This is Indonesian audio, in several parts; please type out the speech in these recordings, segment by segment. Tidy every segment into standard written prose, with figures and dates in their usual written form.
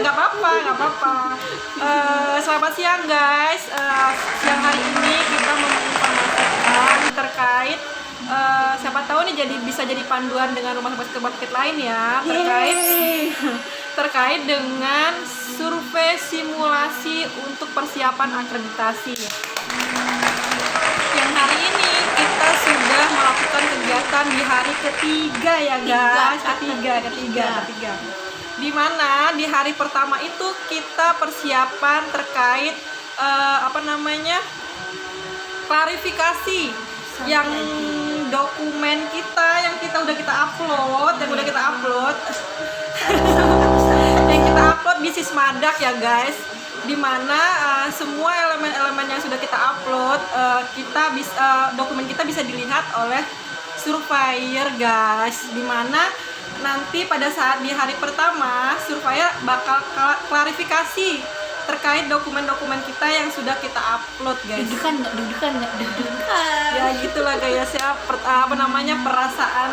nggak apa-apa, nggak apa-apa. Selamat siang guys. Siang hari ini kita mau menginformasikan terkait siapa tahu nih bisa jadi panduan dengan rumah sakit lain ya terkait dengan survei simulasi untuk persiapan akreditasi. Yang hari ini kita sudah melakukan kegiatan di hari ketiga ya guys, ketiga. Dimana di hari pertama itu kita persiapan terkait klarifikasi yang dokumen kita yang udah kita upload yang kita upload di Sismadak ya guys, dimana semua elemen-elemen yang sudah kita upload dokumen kita bisa dilihat oleh surveyor guys, dimana nanti pada saat di hari pertama surveyor bakal klarifikasi terkait dokumen-dokumen kita yang sudah kita upload guys. Dudukan. Ya gitulah guys ya, perasaan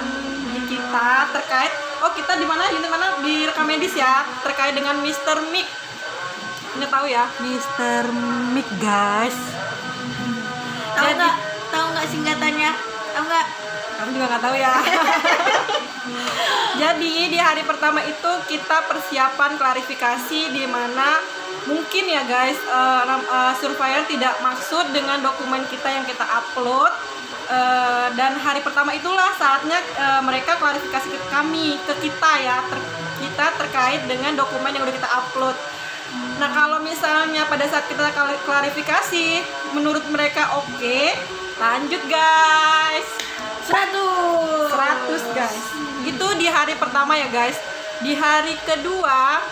kita terkait kita di mana unit mana di rekam medis ya, terkait dengan Mr. Mick. Ini tahu ya, Mr. Mick guys. Tahu nggak singkatannya? Tahu nggak? Kamu juga nggak tahu ya. Jadi di hari pertama itu kita persiapan klarifikasi, di mana mungkin ya guys surveyor tidak maksud dengan dokumen kita yang kita upload, dan hari pertama itulah saatnya mereka klarifikasi ke kita ya, kita terkait dengan dokumen yang udah kita upload. Nah kalau misalnya pada saat kita klarifikasi menurut mereka oke, lanjut guys. 100 guys. Itu di hari pertama ya guys. Di hari kedua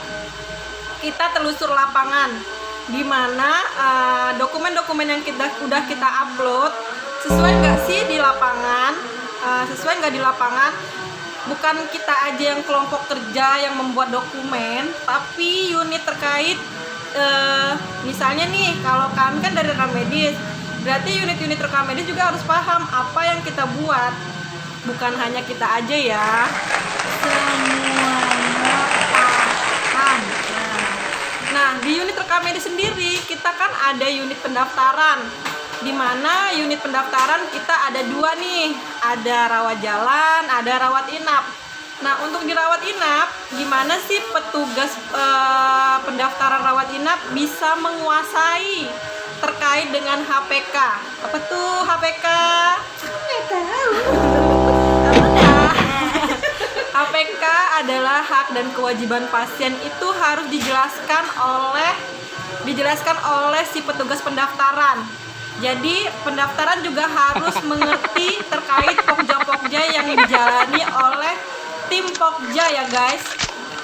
kita telusur lapangan, di mana dokumen-dokumen yang udah kita upload sesuai nggak sih di lapangan, sesuai nggak di lapangan. Bukan kita aja yang kelompok kerja yang membuat dokumen, tapi unit terkait. Misalnya nih, kalau kami kan dari rekam medis, berarti unit-unit rekam medis juga harus paham apa yang kita buat. Bukan hanya kita aja ya, semuanya paham. Nah, di unit rekam medis sendiri kita kan ada unit pendaftaran, di mana unit pendaftaran kita ada 2 nih, ada rawat jalan, ada rawat inap. Nah, untuk di rawat inap, gimana sih petugas pendaftaran rawat inap bisa menguasai terkait dengan HPK? Apa tuh HPK? Nggak tahu. HPK adalah hak dan kewajiban pasien, itu harus dijelaskan oleh si petugas pendaftaran. Jadi pendaftaran juga harus mengerti terkait pokja-pokja yang dijalani oleh tim pokja ya guys.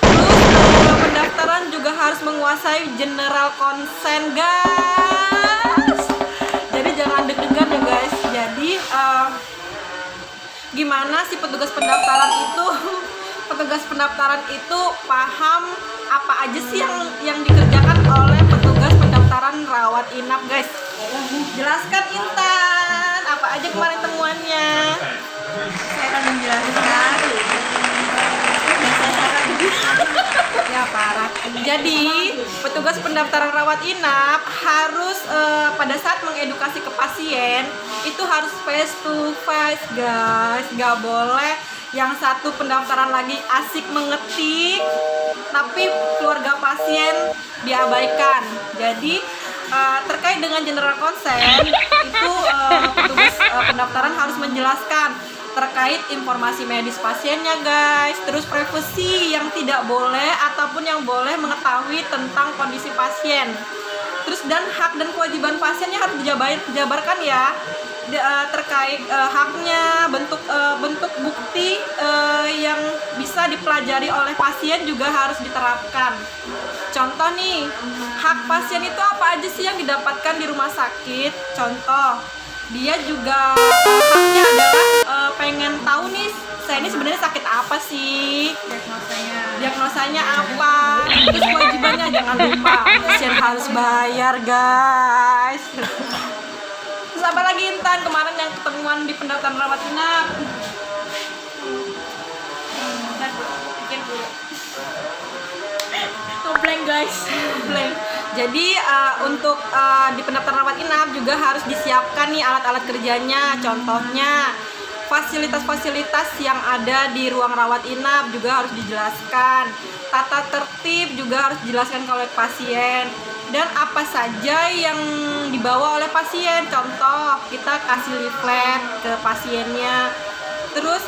Terus pendaftaran juga harus menguasai general consent guys. Jadi jangan deg-degan ya guys. Jadi gimana sih petugas pendaftaran itu paham apa aja sih yang dikerjakan oleh petugas pendaftaran rawat inap guys. Jelaskan Intan, apa aja kemarin temuannya? Saya akan menjelaskan. Ya parah. Jadi petugas pendaftaran rawat inap harus pada saat mengedukasi ke pasien itu harus face to face guys. Gak boleh yang satu pendaftaran lagi asik mengetik tapi keluarga pasien diabaikan. Jadi terkait dengan general consent itu petugas pendaftaran harus menjelaskan terkait informasi medis pasiennya guys, terus privasi yang tidak boleh ataupun yang boleh mengetahui tentang kondisi pasien, terus dan hak dan kewajiban pasiennya harus dijabarkan ya, terkait haknya, bentuk bukti yang bisa dipelajari oleh pasien juga harus diterapkan. Contoh nih, hak pasien itu apa aja sih yang didapatkan di rumah sakit? Contoh, dia juga haknya adalah pengen tahu nih, saya ini sebenarnya sakit apa sih? Diagnosanya apa? Terus kewajibannya jangan lupa, pasien harus bayar guys. Terus apa lagi Intan kemarin yang ketemuan di pendaftaran rawat inap? Pikir dulu. Komplain guys. Blank. Jadi untuk di pendaftaran rawat inap juga harus disiapkan nih alat-alat kerjanya. Contohnya fasilitas-fasilitas yang ada di ruang rawat inap juga harus dijelaskan. Tata tertib juga harus dijelaskan oleh pasien. Dan apa saja yang dibawa oleh pasien. Contoh, kita kasih leaflet ke pasiennya. Terus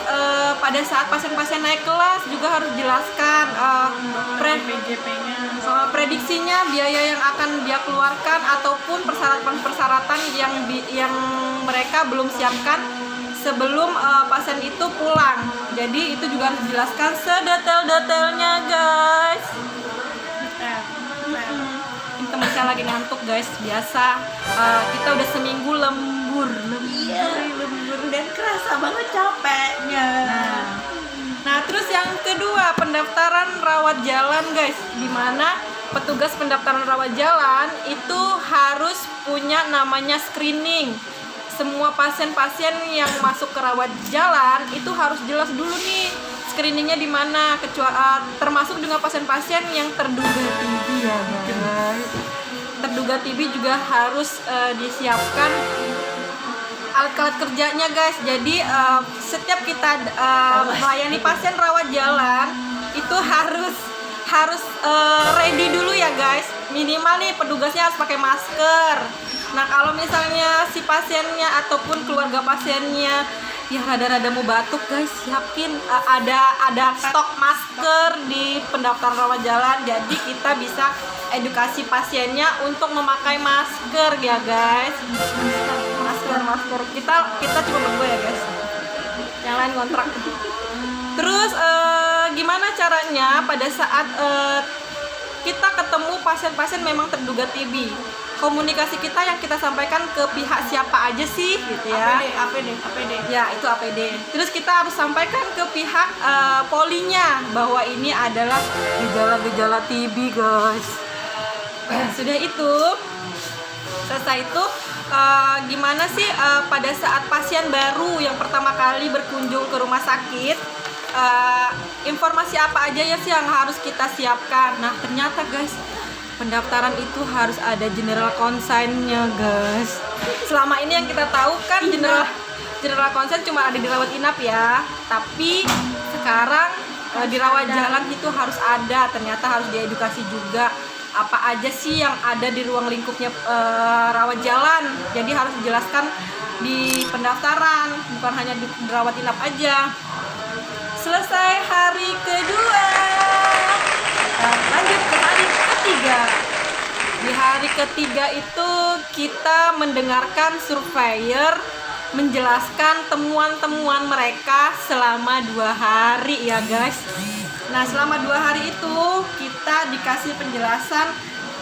pada saat pasien-pasien naik kelas juga harus dijelaskan PJP-nya. prediksinya, biaya yang akan dia keluarkan ataupun persyaratan-persyaratan yang mereka belum siapkan sebelum pasien itu pulang. Jadi itu juga harus dijelaskan sedetail-detailnya, guys. Ini teman saya lagi ngantuk, guys. Biasa kita udah seminggu lembur. Iya, lembur dan kerasa banget capeknya. Nah, terus yang kedua, pendaftaran rawat jalan, guys. Dimana petugas pendaftaran rawat jalan itu harus punya namanya screening. Semua pasien-pasien yang masuk ke rawat jalan itu harus jelas dulu nih screeningnya di mana, termasuk dengan pasien-pasien yang terduga TB ya, guys. Terduga TB juga harus disiapkan alat-alat kerjanya, guys. Jadi setiap kita melayani pasien rawat jalan itu harus ready dulu ya, guys. Minimal nih petugasnya harus pakai masker. Nah, kalau misalnya si pasiennya ataupun keluarga pasiennya yang rada-rada mau batuk, guys, siapin ada stok masker di pendaftaran rawat jalan. Jadi kita bisa edukasi pasiennya untuk memakai masker ya, guys. Masker kita cuma berdua ya, guys, yang lain kontrak. Terus gimana caranya pada saat kita ketemu pasien-pasien memang terduga TB, komunikasi kita yang kita sampaikan ke pihak siapa aja sih gitu ya. APD. Ya, itu APD. Terus kita harus sampaikan ke pihak polinya bahwa ini adalah gejala-gejala TB, guys. Sudah itu, selesai itu gimana sih pada saat pasien baru yang pertama kali berkunjung ke rumah sakit, informasi apa aja ya sih yang harus kita siapkan. Nah, ternyata, guys, pendaftaran itu harus ada general consent-nya, guys. Selama ini yang kita tahu kan general consent cuma ada di rawat inap ya. Tapi sekarang di rawat jalan itu harus ada. Ternyata harus diedukasi juga apa aja sih yang ada di ruang lingkupnya rawat jalan. Jadi harus dijelaskan di pendaftaran, bukan hanya di rawat inap aja. Selesai hari kedua, lanjut ke hari ketiga. Di hari ketiga itu kita mendengarkan surveyor menjelaskan temuan-temuan mereka selama 2 hari ya, guys. Nah, selama 2 hari itu kita dikasih penjelasan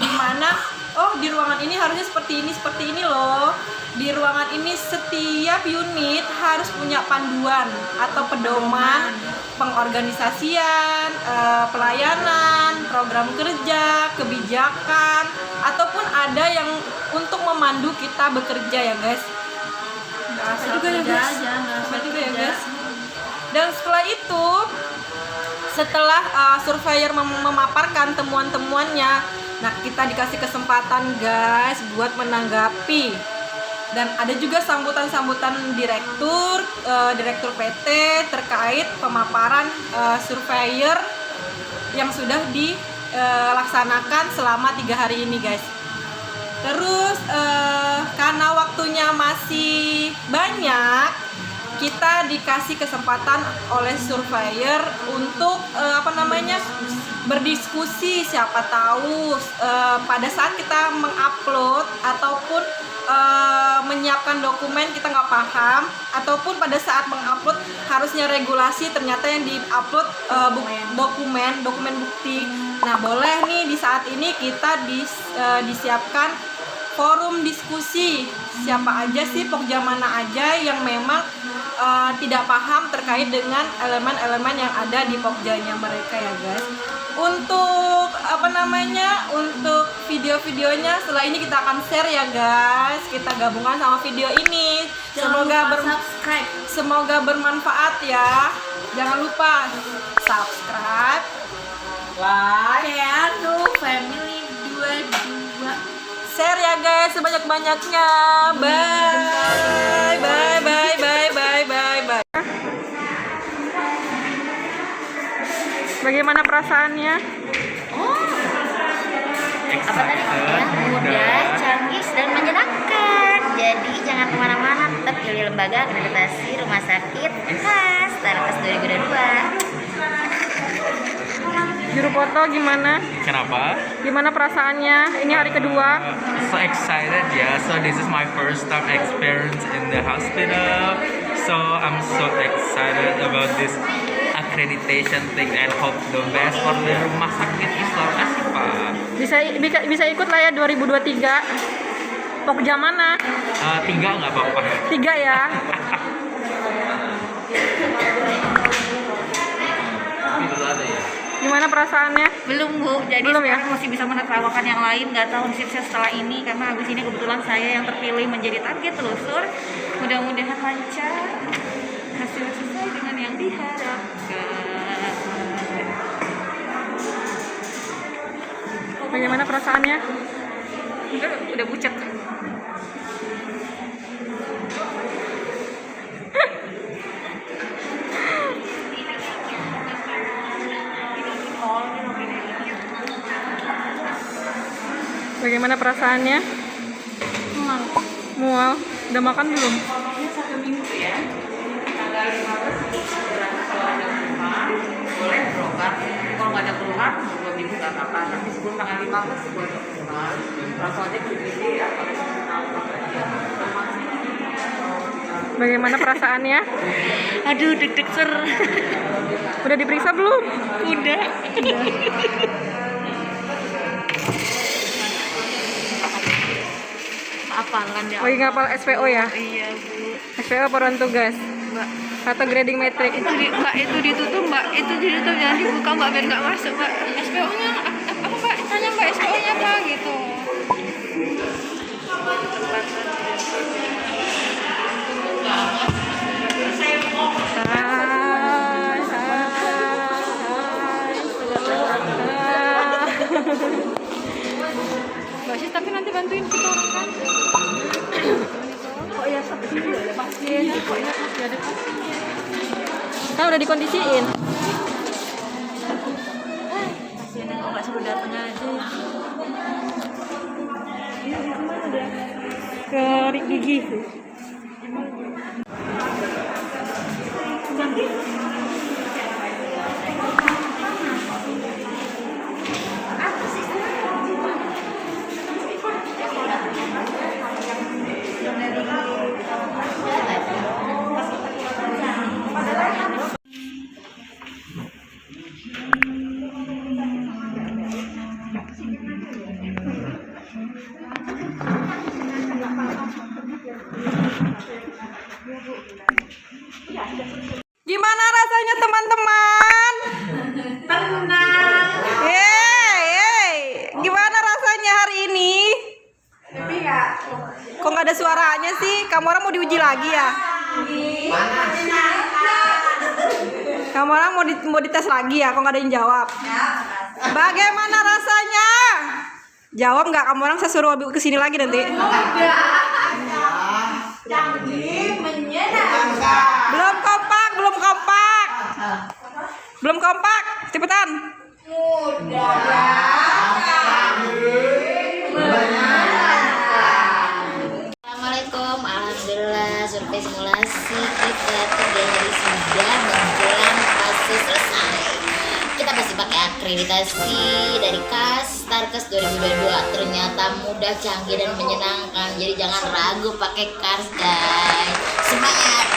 di mana, oh, di ruangan ini harusnya seperti ini loh. Di ruangan ini setiap unit harus punya panduan atau pedoman pengorganisasian, pelayanan, program kerja, kebijakan, ataupun ada yang untuk memandu kita bekerja ya, guys. Dan setelah itu, setelah surveyor memaparkan temuan-temuannya, nah kita dikasih kesempatan, guys, buat menanggapi. Dan ada juga sambutan-sambutan direktur PT terkait pemaparan surveyor yang sudah dilaksanakan selama 3 hari ini, guys. Terus karena waktunya masih banyak, kita dikasih kesempatan oleh surveyor untuk berdiskusi. Siapa tahu pada saat kita mengupload ataupun menyiapkan dokumen kita nggak paham, ataupun pada saat mengupload harusnya regulasi, ternyata yang diupload dokumen bukti. Nah, boleh nih di saat ini kita disiapkan forum diskusi. Siapa aja sih, pokja mana aja yang memang tidak paham terkait dengan elemen-elemen yang ada di pokjanya mereka ya, guys. Untuk untuk video-videonya setelah ini kita akan share ya, guys. Kita gabungkan sama video ini. Semoga bermanfaat ya. Jangan lupa subscribe, like, share, family sebanyak-banyaknya. Bye. Bye bye bye bye bye bye. Bagaimana perasaannya? Apa tadi? Mudah, canggih, dan menyenangkan. Jadi jangan kemana-mana, tetap pilih lembaga akreditasi rumah sakit khas Starkes 2022. Juru foto gimana? Kenapa? Gimana perasaannya? Ini hari kedua. So excited, yeah. So this is my first time experience in the hospital. So I'm so excited about this accreditation thing and hope the best for the rumah sakit Islam Asifa. Bisa ikut lah ya 2023. Pokja mana? 3 nggak apa-apa. 3 ya. Gimana perasaannya? Belum Bu, jadi Belum ya? sekarang masih bisa menertawakan yang lain. Nggak tahu nasibnya setelah ini, karena habis ini kebetulan saya yang terpilih menjadi target telusur. Mudah-mudahan lancar, hasilnya sesuai dengan yang diharapkan. Bagaimana perasaannya? Udah pucat. Bagaimana perasaannya? Mual. Udah makan belum? Satu minggu ya. Tanggal 15 boleh berobat. Kalau nggak ada keluhan, 2 minggu nggak apa-apa. Tapi sebelum tanggal 15 boleh keluhan. Langsung aja ke UGD ya. Bagaimana perasaannya? Aduh, deg-deg ser. Udah diperiksa belum? Udah. Apalan ya. Lagi ngapal SPO ya? Iya Bu. SPO peran tugas Mbak, atau grading metrik? Mbak itu ditutup Mbak, itu ditutup, jangan dibuka Mbak biar nggak masuk Mbak. SPO-nya apa Mbak? Tanya Mbak SPO-nya apa gitu. Hai, Mbak Sis, tapi nanti bantuin kita orang kan. Oh iya, sampai sini udah ada pasien. Pokoknya masih ada pasien. kan udah dikondisiin. Pasiennya kok nggak suruh datang aja. Ke gigi. Gimana rasanya teman-teman? Tenang. Gimana rasanya hari ini? Kok nggak ada suaranya sih? Kamu orang mau diuji lagi ya? Kamu orang mau dites lagi ya? Kok nggak ada yang jawab? Bagaimana rasanya? Jawab nggak? Kamu orang saya suruh kesini lagi nanti. Belum kompak, belum kompak. Belum kompak, cepetan. Assalamualaikum, alhamdulillah survei simulasi kita 3 hari sudah menjelang fase selesai. Kita masih pakai akreditasi dari KAS Starkes 2022. Ternyata mudah, canggih, dan menyenangkan. Jadi jangan ragu pakai KAS guys. Semangat,